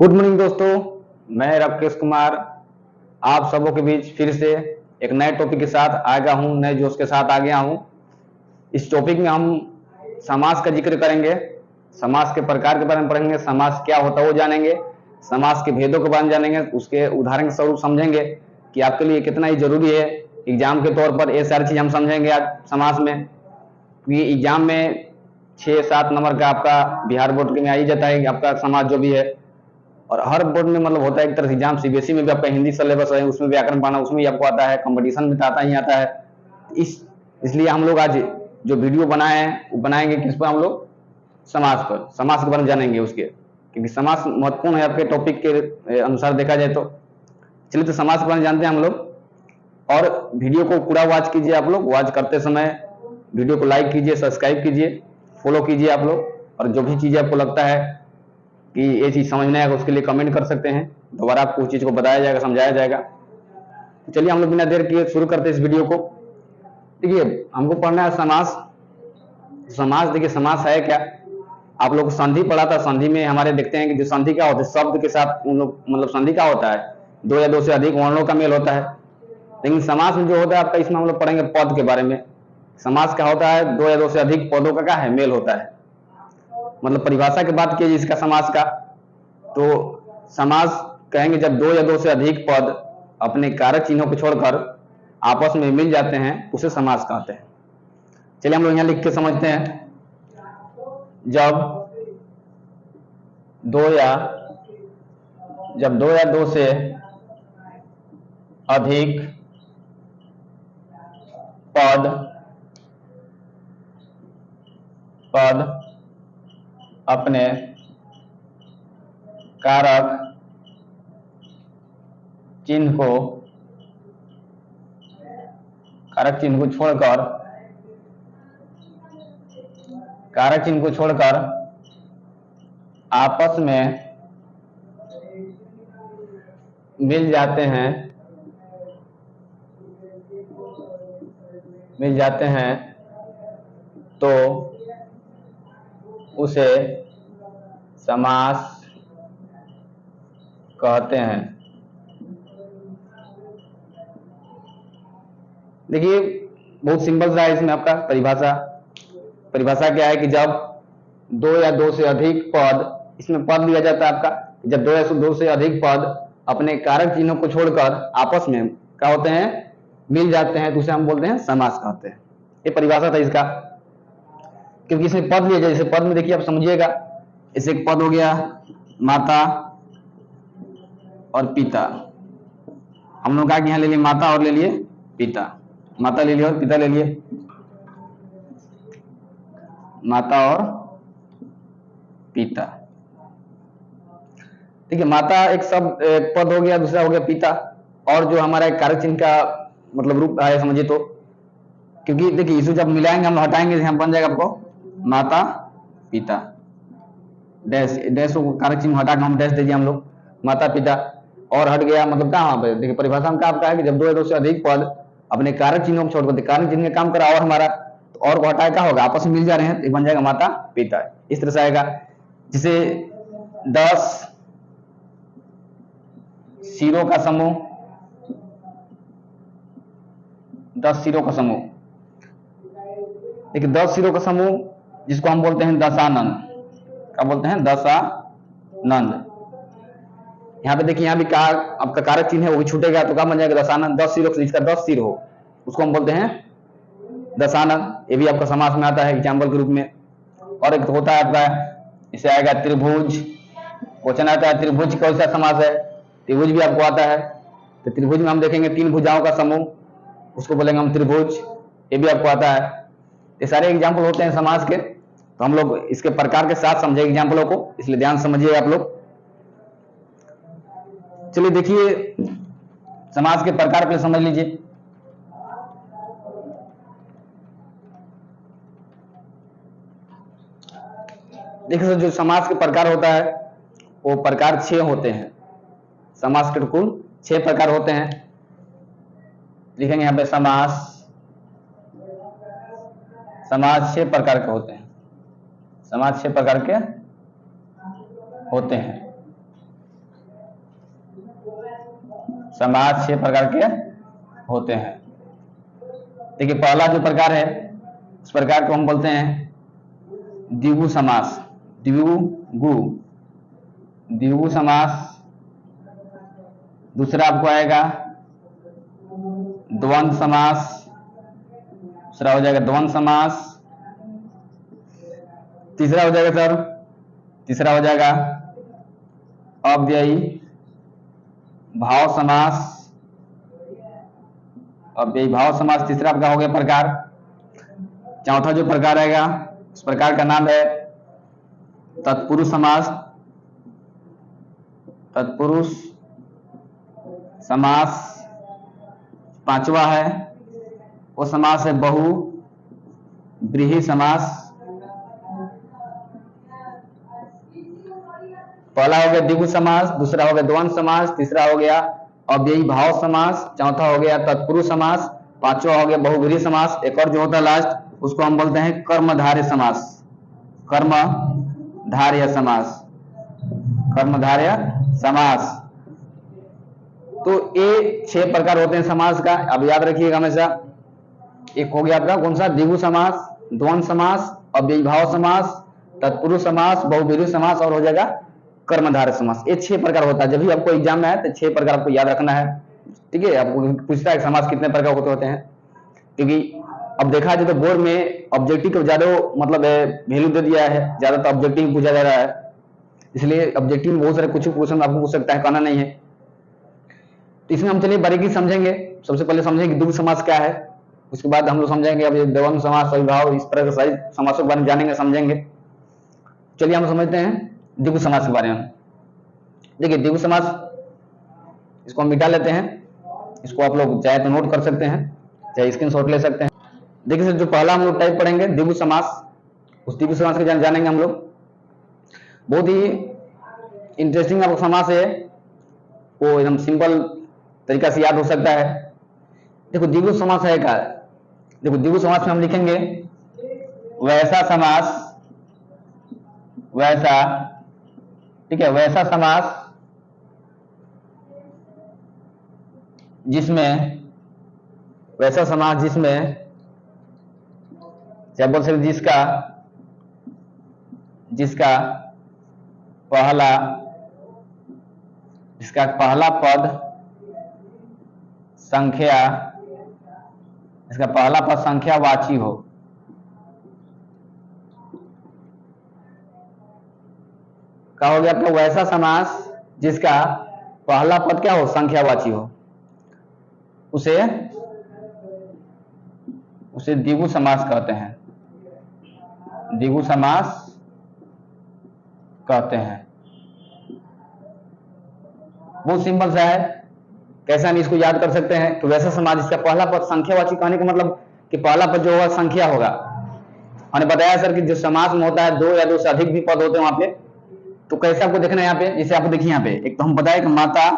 Good morning दोस्तों, मैं राकेश कुमार आप सबों के बीच फिर से एक नए टॉपिक के साथ आ गया हूँ, नए जोश के साथ आ गया हूँ। इस टॉपिक में हम समाज का जिक्र करेंगे, समाज के प्रकार के बारे में पढ़ेंगे, समाज क्या होता है वो जानेंगे, समाज के भेदों के बारे में जानेंगे, उसके उदाहरण के स्वरूप समझेंगे कि आपके लिए कितना ही जरूरी है। एग्जाम के तौर पर ये सारी चीज़ हम समझेंगे आज समाज में, क्योंकि एग्जाम में 6-7 नंबर का आपका बिहार बोर्ड में आ ही जाता है आपका समाज जो भी है। और हर बोर्ड में मतलब होता है एक तरह से एग्जाम, सीबीएसई में भी आपका हिंदी सिलेबस है, उसमें व्याकरण पढ़ना उसमें भी आपको आता है, कंपटीशन में तो आता ही आता है। इसलिए हम लोग आज जो वीडियो बनाए हैं वो बनाएंगे किस पर, हम लोग समाज पर, समाज के बारे में जानेंगे उसके, क्योंकि समाज महत्वपूर्ण है आपके टॉपिक के अनुसार देखा जाए तो। चलिए तो समाज के बारे में जानते हैं हम लोग, और वीडियो को पूरा वॉच कीजिए आप लोग। वॉच करते समय वीडियो को लाइक कीजिए, सब्सक्राइब कीजिए, फॉलो कीजिए आप लोग, और जो भी चीज़ें आपको लगता है कि ये चीज़ समझ नहीं आएगा उसके लिए कमेंट कर सकते हैं, दोबारा आपको उस चीज़ को बताया जाएगा, समझाया जाएगा। तो चलिए हम लोग बिना देर किए शुरू करते हैं इस वीडियो को। देखिए हमको पढ़ना है समास। समास, देखिए समास है क्या। आप लोग संधि पढ़ा था, संधि में हमारे देखते हैं कि जो संधि क्या होता है, शब्द के साथ उन लोग मतलब संधि क्या होता है, 2 या 2 से अधिक वर्णों का मेल होता है। लेकिन समास में जो होता है आपका, इसमें हम लोग पढ़ेंगे पद के बारे में। समास क्या होता है, 2 या 2 से अधिक पदों का क्या है, मेल होता है। मतलब परिभाषा की बात कीजिए इसका समास का, तो समास कहेंगे जब 2 या 2 से अधिक पद अपने कारक चिन्हों को छोड़कर आपस में मिल जाते हैं उसे समास कहते हैं। चलिए हम लोग यहाँ लिख के समझते हैं। जब 2 या 2 से अधिक पद अपने कारक चिन्ह को छोड़कर आपस में मिल जाते हैं तो उसे समास कहते हैं। देखिए बहुत सिंपल सा है इसमें आपका परिभाषा क्या है कि जब 2 या 2 से अधिक पद, इसमें पद लिया जाता है आपका, जब 2 या 2 से अधिक पद अपने कारक चिन्हों को छोड़कर आपस में क्या होते हैं, मिल जाते हैं, तो उसे हम बोलते हैं समास कहते हैं। ये परिभाषा था इसका, क्योंकि इसमें पद लिया जाए। जैसे पद में देखिए आप समझिएगा, इसे एक पद हो गया माता और पिता। हम लोग कहा कि यहाँ ले लिए माता और ले लिए पिता, माता ले लिए और पिता ले लिए, माता और पिता। ठीक है, माता एक शब्द एक पद हो गया, दूसरा हो गया पिता, और जो हमारा एक कारक चिन्ह का मतलब रूप है समझिए तो, क्योंकि देखिए इसे जब मिलाएंगे हम हटाएंगे, यहाँ बन जाएगा आपको माता पिता, डैश को कारक चिन्ह हटा के हम डैश दे दिए हम लोग, माता पिता, और हट गया मतलब कहाँ पे। देखिए परिभाषा में क्या आपका है कि जब 2 या 2 से अधिक पद अपने कारक चिन्हों को छोड़कर, कारक चिन्ह का काम करा और हमारा, तो और को हटाया क्या होगा, आपस में मिल जा रहे हैं तो बन जाएगा माता पिता। इस तरह से आएगा। जिसे 10 सिरों का समूह, 10 सिरों का समूह, देखिए 10 सिरों का समूह जिसको हम बोलते हैं दशानंद, क्या बोलते हैं, दशानंद। यहाँ पे देखिए यहाँ भी आपका कारक चिन्ह है वो भी छूटेगा, तो क्या बन जाएगा दशानंद। 10 सिरों जिसका 10 सिर हो उसको हम बोलते हैं दशानंद। ये भी आपका समास में आता है एग्जाम्पल के रूप में। और एक होता है आपका, इसे आएगा त्रिभुज, क्वेश्चन आता है त्रिभुज कौन सा समास है, त्रिभुज भी आपको आता है। तो त्रिभुज में हम देखेंगे 3 भुजाओं का समूह, उसको बोलेंगे हम त्रिभुज, ये भी आपको आता है। ये सारे एग्जाम्पल होते हैं समास के, तो हम लोग इसके प्रकार के साथ समझेंगे एग्जाम्पलों को, इसलिए ध्यान समझिए आप लोग। चलिए देखिए समास के प्रकार पहले समझ लीजिए। देखिए जो समास के प्रकार होता है वो प्रकार 6 होते हैं। समास के कुल 6 प्रकार होते हैं। लिखेंगे यहाँ पे समास 6 प्रकार के होते हैं। समास 6 प्रकार के होते हैं। समास 6 प्रकार के होते हैं। देखिए पहला जो प्रकार है इस प्रकार को हम बोलते हैं द्विगु समास। द्विगु समास। दूसरा आपको आएगा द्वंद्व समास। दूसरा हो जाएगा द्वंद्व समास। तीसरा हो जाएगा सर, तीसरा हो जाएगा अव्ययी भाव समास। अव्ययी भाव समास तीसरा आपका हो गया प्रकार। चौथा जो प्रकार आएगा उस प्रकार का नाम है तत्पुरुष समास। तत्पुरुष समास। पांचवा है वो समास है बहुव्रीहि समास। पहला हो गया द्विगु समास, दूसरा हो गया द्वंद्व समास, तीसरा हो गया अव्ययी भाव समास, चौथा हो गया तत्पुरुष समास, पांचवा हो गया बहुव्रीहि समास। एक और जो होता है लास्ट उसको हम बोलते हैं कर्मधारय समास। कर्मधारय समास। कर्मधारय समास। तो ये 6 प्रकार होते हैं समास का, अब याद रखिएगा हमेशा। एक हो गया आपका कौन सा, द्विगु समास, द्वंद्व समास, अव्ययी भाव समास, तत्पुरुष समास, बहुव्रीहि समास और हो जाएगा कर्मधारय समास। ये 6 प्रकार होता है। जब भी आपको एग्जाम में आए तो 6 प्रकार आपको याद रखना है। ठीक है, आपको पूछता है समास कितने प्रकार होते हैं, क्योंकि अब देखा जाए तो बोर्ड में ऑब्जेक्टिव को ज्यादा मतलब वैल्यू दे दिया है, ज्यादा तो ऑब्जेक्टिव पूछा जा रहा है, इसलिए ऑब्जेक्टिव में बहुत सारे कुछ क्वेश्चन आपको पूछ सकता है, कहना नहीं है। तो इसमें हम चलिए बारीकी समझेंगे। सबसे पहले समझेंगे द्विगु समास क्या है, उसके बाद हम लोग समझेंगे अब द्वंद्व समास, अविभाव, इस तरह के सारी समासों के बारे में जानेंगे, समझेंगे। चलिए हम समझते हैं द्विगु समास के बारे में। देखिए द्विगु समास, इसको हम मिटा लेते हैं, इसको आप लोग चाहे तो नोट कर सकते हैं, चाहे स्क्रीनशॉट ले सकते हैं। देखिए सर, जो पहला हम लोग टाइप पढ़ेंगे द्विगु समास, उस द्विगु समास के जानेंगे हम लोग। बहुत ही इंटरेस्टिंग आपको समास है, वो एकदम सिंपल तरीका से याद हो सकता है। देखो द्विगु समास है क्या, देखो द्विगु समास में हम लिखेंगे वैसा समास, वैसा, ठीक है, वैसा समास जिसमें, वैसा समास जिसमें, क्या बोल सकते, जिसका पहला पद संख्या, इसका पहला पद संख्यावाची हो। क्या हो गया आपका, वैसा समास जिसका पहला पद क्या हो, संख्यावाची हो, उसे द्विगु समास कहते हैं। द्विगु समास कहते हैं। बहुत सिंपल सा है, कैसे हम इसको याद कर सकते हैं कि वैसा समास जिसका पहला पद संख्यावाची, कहने का मतलब कि पहला पद जो होगा संख्या होगा। हमने बताया सर कि जो समास में होता है 2 या 2 से अधिक भी पद होते हैं वहां पे, तो कैसे आपको देखना है यहाँ पे, जैसे आपको देखिए यहाँ पे एक तो हम बताए कि माता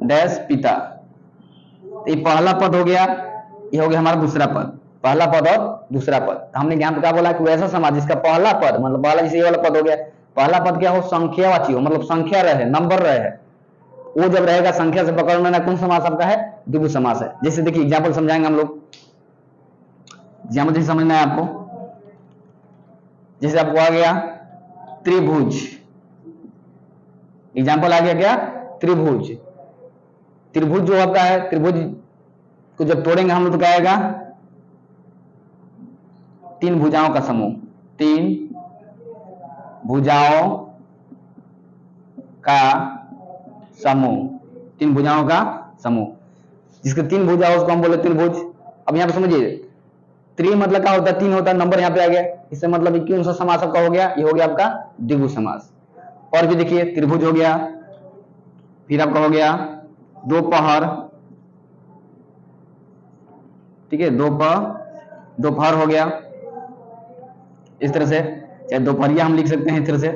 डैश पिता, तो ये पहला पद हो गया, ये हो गया हमारा दूसरा पद, पहला पद और दूसरा पद। हमने यहाँ पे क्या बोला कि वैसा समास जिसका पहला पद, मतलब पहला जैसे ये वाला पद हो गया, पहला पद क्या हो, संख्यावाची हो, मतलब संख्या रहे, नंबर रहे, वो जब रहेगा संख्या से पकड़ना ना, कौन समास आपका है, द्विगु समास है। जैसे देखिए एग्जाम्पल समझाएंगे हम लोग, एग्जाम्पल जैसे समझना है आपको। जैसे आपको आ गया त्रिभुज, एग्जाम्पल आ गया क्या, त्रिभुज। त्रिभुज जो आपका है, त्रिभुज को जब तोड़ेंगे हम लोग तो क्या आएगा, 3 भुजाओं का समूह, 3 भुजाओं का समूह, 3 भुजाओं का समूह, जिसके 3 भुजा हो उसको हम बोले त्रिभुज। अब यहाँ पे समझिए, त्रि मतलब क्या होता है, 3 होता है, नंबर यहाँ पे आ गया, इससे मतलब कौन सा समास आपका हो गया, ये हो गया आपका द्विगु समास। और भी देखिए त्रिभुज हो गया, फिर आपका हो गया दोपहर, ठीक है, दोपहर हो गया, इस तरह से, चाहे दोपहरिया हम लिख सकते हैं इस तरह से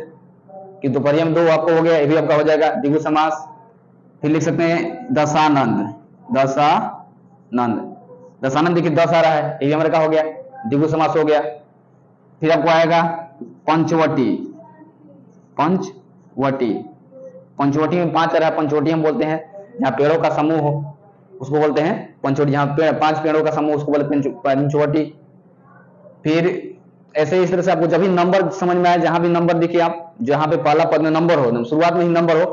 कि दोपहरिया में 2 आपको हो गया, ये भी आपका हो जाएगा द्विगु समास। फिर लिख सकते हैं दशानंद, दशानंद देखिए 10 आ रहा है, ये भी हमारे का हो गया, द्विगु समास हो गया। फिर आपको आएगा पंचवटी, पंचवटी में 5 आ रहा है, पंचवटी हम बोलते हैं, जहाँ पेड़ों का समूह हो उसको बोलते हैं पंचवटी, जहाँ 5 पेड़ों का समूह उसको बोलते हैं पंचवटी। फिर ऐसे इस तरह से आपको जब भी नंबर समझ में आए, जहां भी नंबर दिखे, आप जहां पे पहला पद में नंबर हो, शुरुआत में ही नंबर हो,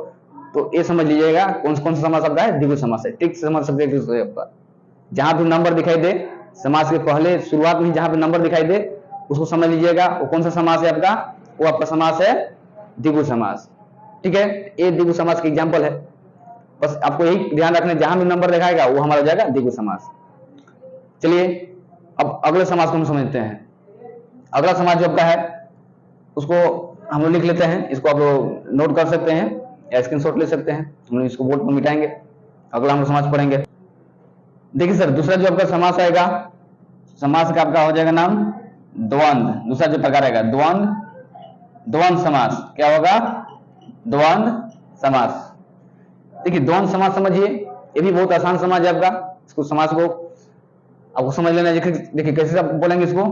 तो ये समझ लीजिएगा कौन कौन सा समास आपका है, द्विगु समास है। ठीक से समझ सकते हैं आपका, जहां भी नंबर दिखाई दे समास के पहले शुरुआत में जहां पे नंबर दिखाई दे उसको समझ लीजिएगा वो कौन सा समास है आपका, वो आपका समास है द्विगु समास। ठीक है, ये द्विगु समास का एग्जाम्पल है। बस आपको यही ध्यान रखना, जहां भी नंबर दिखाएगा वो हमारा हो जाएगा द्विगु समास। चलिए अब अगले समास को हम समझते हैं। अगला समास जो आपका है उसको हम लोग लिख लेते हैं, इसको आप लोग नोट कर सकते हैं या स्क्रीनशॉट ले सकते हैं, हम लोग इसको बोर्ड पर मिटाएंगे। अगला हम लोग समास पढ़ेंगे। देखिए सर, दूसरा जो आपका समास आएगा, समास का आपका हो जाएगा नाम द्वंद्व। दूसरा जो प्रकार आएगा द्वंद्व समास। क्या होगा? द्वंद्व समास। देखिए द्वंद्व समास समझिए, ये भी बहुत आसान समास है आपका। इसको समास को आपको समझ लेना। देखिए कैसे आप बोलेंगे इसको,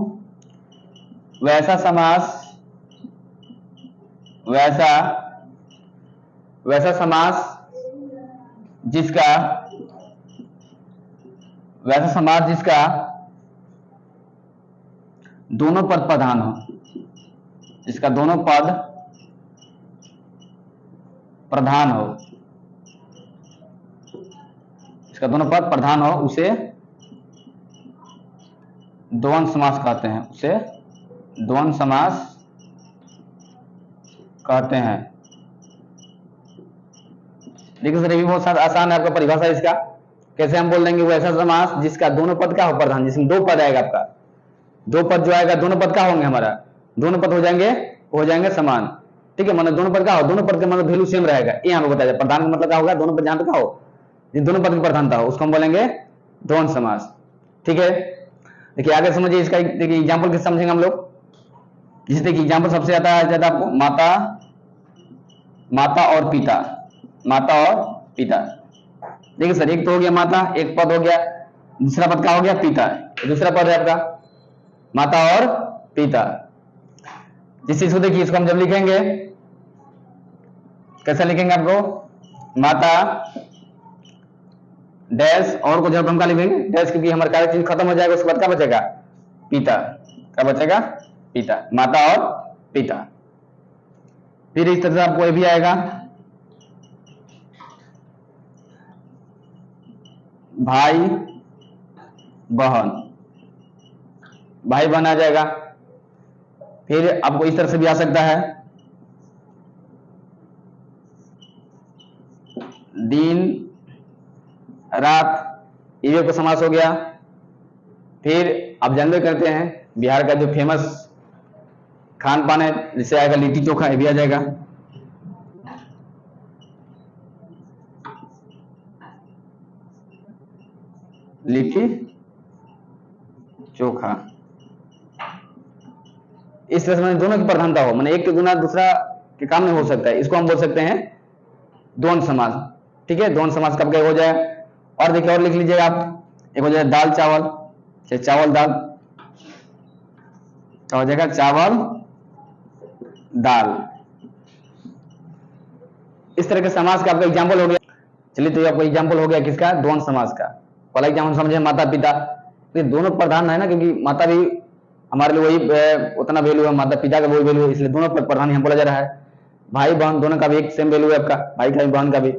वैसा समास, वैसा समास जिसका दोनों पद प्रधान हो, जिसका दोनों पद प्रधान हो, इसका दोनों पद प्रधान हो, उसे द्वंद्व समास कहते हैं, उसे द्वंद्व समास कहते हैं। देखिए सर, ये भी बहुत आसान है आपका परिभाषा इसका। कैसे हम बोल देंगे, वो ऐसा समास जिसका दोनों पद का हो प्रधान, जिसमें 2 पद आएगा आपका, 2 पद जो आएगा, दोनों पद का होंगे हमारा, दोनों पद हो जाएंगे समान। ठीक है, मतलब दोनों पद का हो, दोनों पद का मतलब वैल्यू सेम रहेगा। ये यहाँ पे बताया, प्रधान का मतलब क्या होगा, दोनों पद जहां पे का हो, जिन दोनों पद की प्रधानता हो, उसको हम बोलेंगे द्वंद्व समास। ठीक है, देखिए आगे समझिए इसका। देखिए एग्जाम्पल किस समझेंगे हम लोग, जिससे देखिए एग्जाम्पल सबसे ज्यादा आपको माता और पिता, माता और पिता। देखिए सर, एक तो हो गया माता, एक पद हो गया, दूसरा पद का हो गया पिता, दूसरा पद है आपका माता और पिता। जिस चीज को देखिए, इसको हम जब लिखेंगे कैसे लिखेंगे, आपको माता डैश और को जब हम क्या लिखेंगे डैश, क्योंकि हमारा कार्य चीज खत्म हो जाएगा, उसके बाद क्या बचेगा, पिता। क्या बचेगा, पिता, माता और पिता। फिर इस तरह से आपको ये भी आएगा, भाई बहन आ जाएगा। फिर आपको इस तरह से भी आ सकता है, दिन रात, ये भी आपका समास हो गया। फिर आप जानते करते हैं बिहार का जो फेमस खान पान है, जिससे आएगा लिट्टी चोखा, ये भी आ जाएगा। लिट्टी चोखा, इस तरह से मैंने दोनों की प्रधानता हो, मैंने एक के गुना दूसरा के काम नहीं हो सकता है, इसको हम बोल सकते हैं द्वंद्व समास। ठीक है, द्वंद्व समास कब क्या हो जाए। और देखिए और लिख लीजिएगा आप, एक हो जाए दाल चावल, चावल दाल, क्या हो जाएगा, चावल दाल। इस तरह के समास का आपका एग्जाम्पल हो गया। चलिए, तो ये आपका एग्जाम्पल हो गया किसका, द्वंद्व समास का। पहला एग्जाम्पल समझे माता पिता, तो दोनों प्रधान है ना, क्योंकि माता भी हमारे लिए वही उतना वैल्यू है, माता पिता का वही वैल्यू है, इसलिए दोनों प्रधान यहाँ बोला जा रहा है। भाई बहन दोनों का भी एक सेम वैल्यू है आपका, भाई का भी बहन का भी।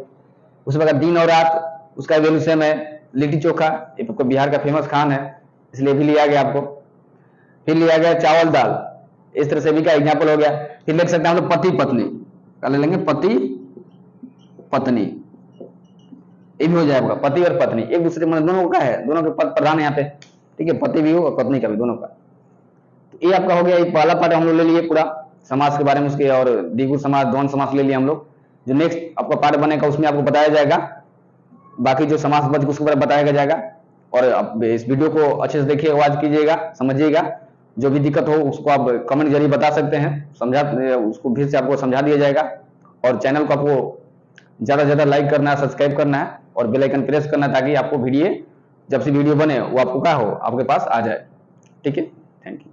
उस प्रकार दिन और रात, उसका वैल्यू सेम है। लिट्टी चोखा, ये आपको बिहार का फेमस खान है, इसलिए भी लिया गया आपको। फिर लिया गया चावल दाल, इस तरह से भी का एग्जाम्पल हो गया। फिर लिख सकते हैं हम लोग पति पत्नी, क्या ले लेंगे, पति पत्नी, ये भी हो जाएगा। पति और पत्नी एक दूसरे मतलब दोनों का है, दोनों के पद प्रधान है यहाँ पे। ठीक है, पति भी हो और पत्नी का भी, दोनों का। तो ये आपका हो गया, ये पहला पार्ट हम लोग ले लिए पूरा समास के बारे में उसके, और द्विगु समास द्वंद्व समास ले लिया हम लोग। जो नेक्स्ट आपका पार्ट बनेगा उसमें आपको बताया जाएगा बाकी जो समास बच उसके बारे में बताया जाएगा। और अब इस वीडियो को अच्छे से देखिए, आवाज कीजिएगा, समझिएगा। जो भी दिक्कत हो उसको आप कमेंट जरिए बता सकते हैं, उसको फिर से आपको समझा दिया जाएगा। और चैनल को आपको ज्यादा से ज्यादा लाइक करना है, सब्सक्राइब करना है और बेल आइकन प्रेस करना है, ताकि आपको वीडियो जब से वीडियो बने वो आपको क्या हो, आपके पास आ जाए। ठीक है, थैंक यू।